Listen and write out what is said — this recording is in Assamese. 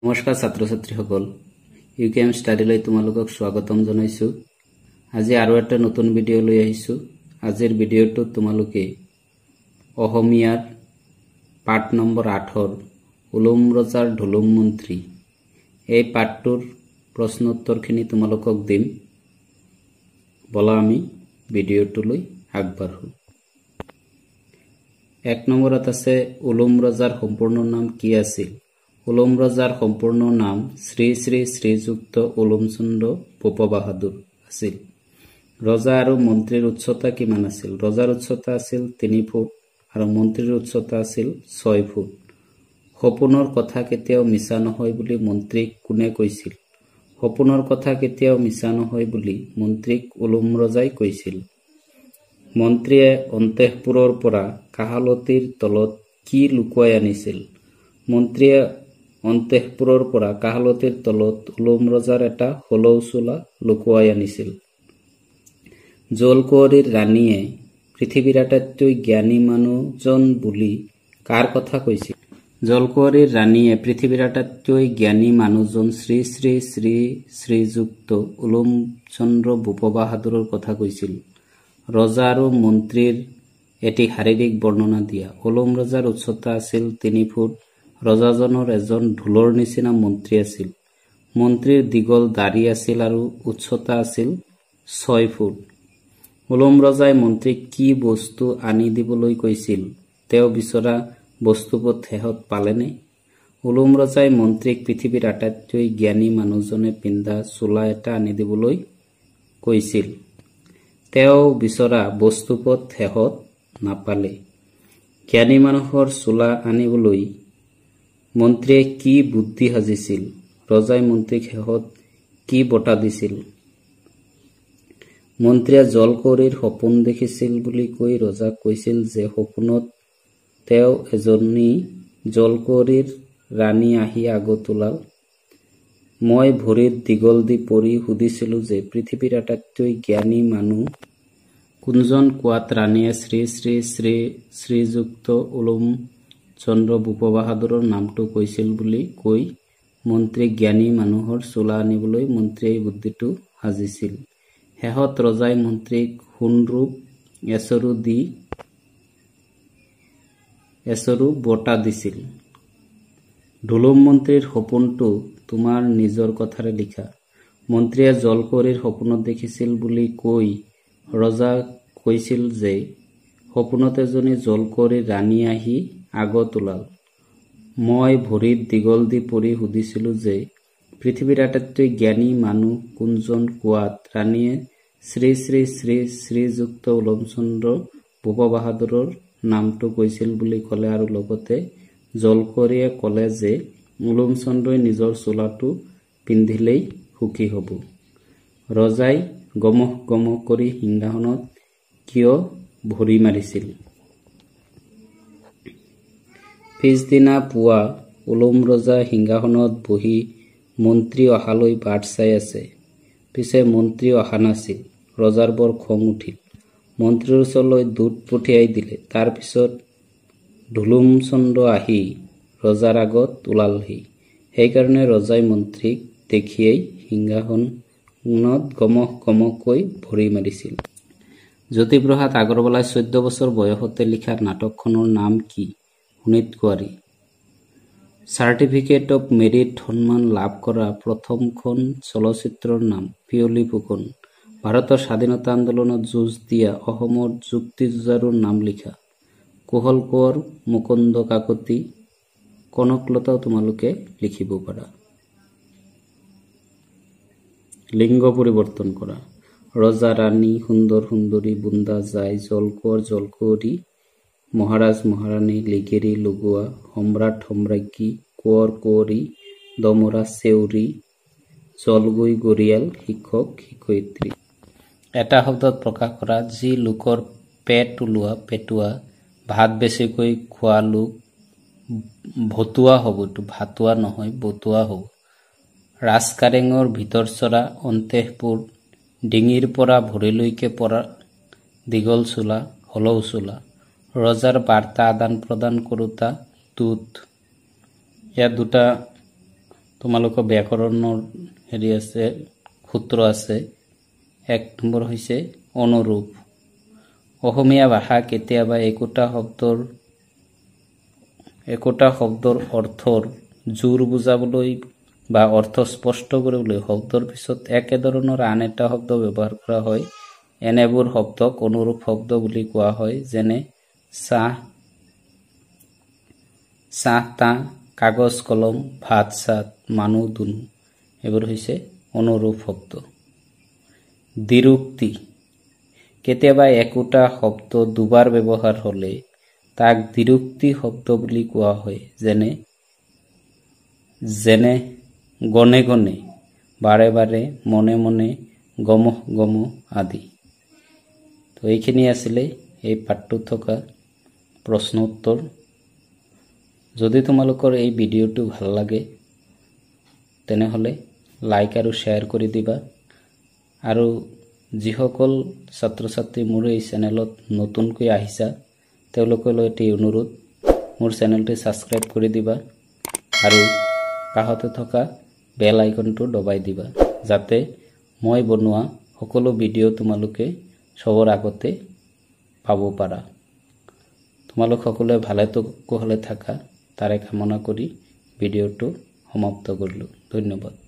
নমস্কাৰ ছাত্ৰ ছাত্ৰীসকল, ইউকেএম ষ্টাডিলৈ তোমালোকক স্বাগতম জনাইছোঁ। আজি আৰু এটা নতুন ভিডিঅ' লৈ আহিছোঁ। আজিৰ ভিডিঅ'টোত তোমালোকে অসমীয়াৰ পাঠ নম্বৰ 8ৰ উলুম ৰজাৰ ঢুলুম মন্ত্ৰী এই পাঠটোৰ প্ৰশ্নোত্তৰখিনি তোমালোকক দিম। বলা আমি ভিডিঅ'টোলৈ আগবাঢ়ো। 1 নম্বৰত আছে উলুম ৰজাৰ সম্পূৰ্ণ নাম কি আছিল? উলুম ৰজাৰ সম্পূৰ্ণ নাম শ্ৰী শ্ৰী শ্ৰীযুক্ত উলুমচন্দ্ৰ ভূপ বাহাদুৰ আছিল। ৰজা আৰু মন্ত্ৰীৰ উচ্চতা কিমান আছিল? ৰজাৰ উচ্চতা আছিল 3 ফুট আৰু মন্ত্ৰীৰ উচ্চতা আছিল 6 ফুট। সপোনৰ কথা কেতিয়াও মিছা নহয় বুলি মন্ত্ৰীক কোনে কৈছিল? সপোনৰ কথা কেতিয়াও মিছা নহয় বুলি মন্ত্ৰীক উলুম ৰজাই কৈছিল। মন্ত্ৰীয়ে অন্তঃপুৰৰ পৰা কাহালতিৰ তলত কি লুকুৱাই আনিছিল? মন্ত্ৰীয়ে অন্তঃপুৰৰ পৰা কাহালতিৰ তলত উলুম ৰজাৰ এটা হলৌ চোলা লুকুৱাই আনিছিল। জলকুঁৱৰীৰ ৰাণীয়ে পৃথিৱীৰ আটাইতকৈ জ্ঞানী মানুহজন বুলি কাৰ কথা কৈছিল? জলকুঁৱৰীৰ ৰাণীয়ে পৃথিৱীৰ আটাইতকৈ জ্ঞানী মানুহজন শ্ৰী শ্ৰী শ্ৰী শ্ৰীযুক্ত উলুমচন্দ্ৰ ভূপ বাহাদুৰৰ কথা কৈছিল। ৰজা আৰু মন্ত্ৰীৰ এটি শাৰীৰিক বৰ্ণনা দিয়া। উলুম ৰজাৰ উচ্চতা আছিল 3 ফুট। ৰজাজনৰ এজন ঢোলৰ নিচিনা মন্ত্ৰী আছিল। মন্ত্ৰীৰ দীঘল দাঢ়ি আছিল আৰু উচ্চতা আছিল 6 ফুট। উলুম ৰজাই মন্ত্ৰীক কি বস্তু আনি দিবলৈ কৈছিল? তেওঁ বিচৰা বস্তুবোৰ শেহত পালেনে? উলুম ৰজাই মন্ত্ৰীক পৃথিৱীৰ আটাইতকৈ জ্ঞানী মানুহজনে পিন্ধা চোলা এটা আনি দিবলৈ কৈছিল। তেওঁ বিচৰা বস্তুবোৰ শেহত নাপালে। জ্ঞানী মানুহৰ চোলা আনিবলৈ মন্ত্ৰীয়ে কি বুদ্ধি সাজিছিল? ৰজাই মন্ত্ৰীক শেহত কি বঁটা দিছিল? মন্ত্ৰীয়ে জলকুঁৱৰীৰ সপোন দেখিছিল বুলি কৈ ৰজাক কৈছিল যে সপোনত তেওঁ এজনী জলকুঁৱৰীৰ ৰাণী আহি আগত ওলাল। মই ভৰিত দীঘল দি পৰি সুধিছিলো যে পৃথিৱীৰ আটাইতকৈ জ্ঞানী মানুহ কোনজন? কোৱাত ৰাণীয়ে শ্ৰী শ্ৰী শ্ৰী শ্ৰীযুক্ত উলুমচন্দ্ৰ ভূপ বাহাদুৰৰ নামটো কৈছিল বুলি কৈ মন্ত্ৰীক জ্ঞানী মানুহৰ চোলা আনিবলৈ মন্ত্ৰীয়ে এই বুদ্ধিটো সাজিছিল। শেষত ৰজাই মন্ত্ৰীক সোণৰূপ এচৰু বঁটা দিছিল। ঢুলুম মন্ত্ৰীৰ সপোনটো তোমাৰ নিজৰ কথাৰে লিখা। মন্ত্ৰীয়ে জলকুঁৱৰীৰ সপোনত দেখিছিল বুলি কৈ ৰজা কৈছিল যে সপোনত এজনী জলকুঁৱৰীৰ ৰাণী আহি আগত ওলাল। মই ভৰিত দীঘল দি পৰি সুধিছিলো যে পৃথিৱীৰ আটাইতকৈ জ্ঞানী মানুহ কোনজন? কোৱাত ৰাণীয়ে শ্ৰী শ্ৰী শ্ৰী শ্ৰীযুক্ত উলুমচন্দ্ৰ ভূপ বাহাদুৰৰ নামটো কৈছিল বুলি ক'লে আৰু লগতে জলকুঁৱৰীয়ে ক'লে যে উলুমচন্দ্ৰই নিজৰ চোলাটো পিন্ধিলেই সুখী হ'ব। ৰজাই গমক গমক কৰি সিংহাসনত কিয় ভৰি মাৰিছিল? পিছদিনা পুৱা উলুম ৰজা সিংহাসনত বহি মন্ত্ৰী অহালৈ বাট চাই আছে। পিছে মন্ত্ৰী অহা নাছিল। ৰজাৰ বৰ খং উঠিল। মন্ত্ৰীৰ ওচৰলৈ দূত পঠিয়াই দিলে। তাৰ পিছত ঢুলুমচন্দ্ৰ আহি ৰজাৰ আগত ওলালহি। সেইকাৰণে ৰজাই মন্ত্ৰীক দেখিয়েই সিংহাসনত গমক গমকৈ ভৰি মাৰিছিল। জ্যোতিপ্ৰসাদ আগৰৱালাই 14 বছৰ বয়সতে লিখা নাটকখনৰ নাম কি? সুনীত কোঁৱাৰী। চাৰ্টিফিকেট অৱ মেৰিট সন্মান লাভ কৰা প্ৰথমখন চলচ্চিত্ৰৰ নাম পিয়লি ফুকন। ভাৰতৰ স্বাধীনতা আন্দোলনত যুঁজ দিয়া অসমৰ যুক্তি-যুঁজাৰুৰ নাম লিখা। কুশল কোঁৱৰ, মুকুন্দ কাকতি, কনকলতাও তোমালোকে লিখিব পাৰা। লিংগ পৰিৱৰ্তন কৰা। ৰজা, ৰাণী, সুন্দৰ সুন্দৰী, বুন্দা যায়, জলকোঁৱৰ জলকুঁৱৰী, মহাৰাজ মহাৰাণী, লিগিৰী লগুৱা, সম্ৰাট সম্ৰাজ্ঞী, কোঁৱৰ কুঁৱৰী, ডমৰা চেউৰী, জলগুই গৰিয়াল, শিক্ষক শিক্ষয়িত্ৰী। এটা শব্দত প্ৰকাশ কৰা। যি লোকৰ পেট ওলোৱা পেটুৱা, ভাত বেছিকৈ খোৱা লোক ভতুৱা হ'ব। ভাতুৱা নহয়, বতুৱা হ'ব। ৰাজকাৰেঙৰ ভিতৰ চৰা, অন্তঃপুৰ, ডিঙিৰ পৰা ভৰিলৈকে পৰা দীঘল চোলা, হলৌ চোলা। ৰজাৰ বাৰ্তা আদান প্ৰদান কৰোঁতা দূত। ইয়াত দুটা তোমালোকৰ ব্যাকৰণৰ হেৰি আছে, সূত্ৰ আছে। 1 নম্বৰ হৈছে অনুৰূপ। অসমীয়া ভাষা কেতিয়াবা একোটা শব্দৰ অৰ্থৰ জোৰ বুজাবলৈ বা অৰ্থ স্পষ্ট কৰিবলৈ শব্দৰ পিছত একেধৰণৰ আন এটা শব্দ ব্যৱহাৰ কৰা হয়। এনেবোৰ শব্দক অনুৰূপ শব্দ বুলি কোৱা হয়। যেনে চাহ, তাহ, কাগজ কলম, ভাত চাত, মানুহ দুনু, এইবোৰ হৈছে অনুৰূপ শব্দ। দ্বিৰূক্তি। কেতিয়াবা একোটা শব্দ দুবাৰ ব্যৱহাৰ হ'লে তাক দ্বিৰূক্তি শব্দ বুলি কোৱা হয়। যেনে গণে গণে, বাৰে বাৰে, মনে মনে, গমঃ গমঃ আদি। তো এইখিনি আছিলে এই পাঠটোত থকা প্ৰশ্ন উত্তৰ। যদি তোমালোকৰ এই ভিডিঅ'টো ভাল লাগে তেনেহ'লে লাইক আৰু শ্বেয়াৰ কৰি দিবা। আৰু যিসকল ছাত্ৰ ছাত্ৰী মোৰ এই চেনেলত নতুনকৈ আহিছা তেওঁলোকলৈ এটি অনুৰোধ, মোৰ চেনেলটো ছাবস্ক্ৰাইব কৰি দিবা আৰু কাষতে থকা বেল আইকনটো দবাই দিবা, যাতে মই বনোৱা সকলো ভিডিঅ' তোমালোকে সবৰ আগতে পাব পাৰা। তোমালোক সকলোৱে ভালে কুশলে থাকা তাৰে কামনা কৰি ভিডিঅ'টো সমাপ্ত কৰিলোঁ। ধন্যবাদ।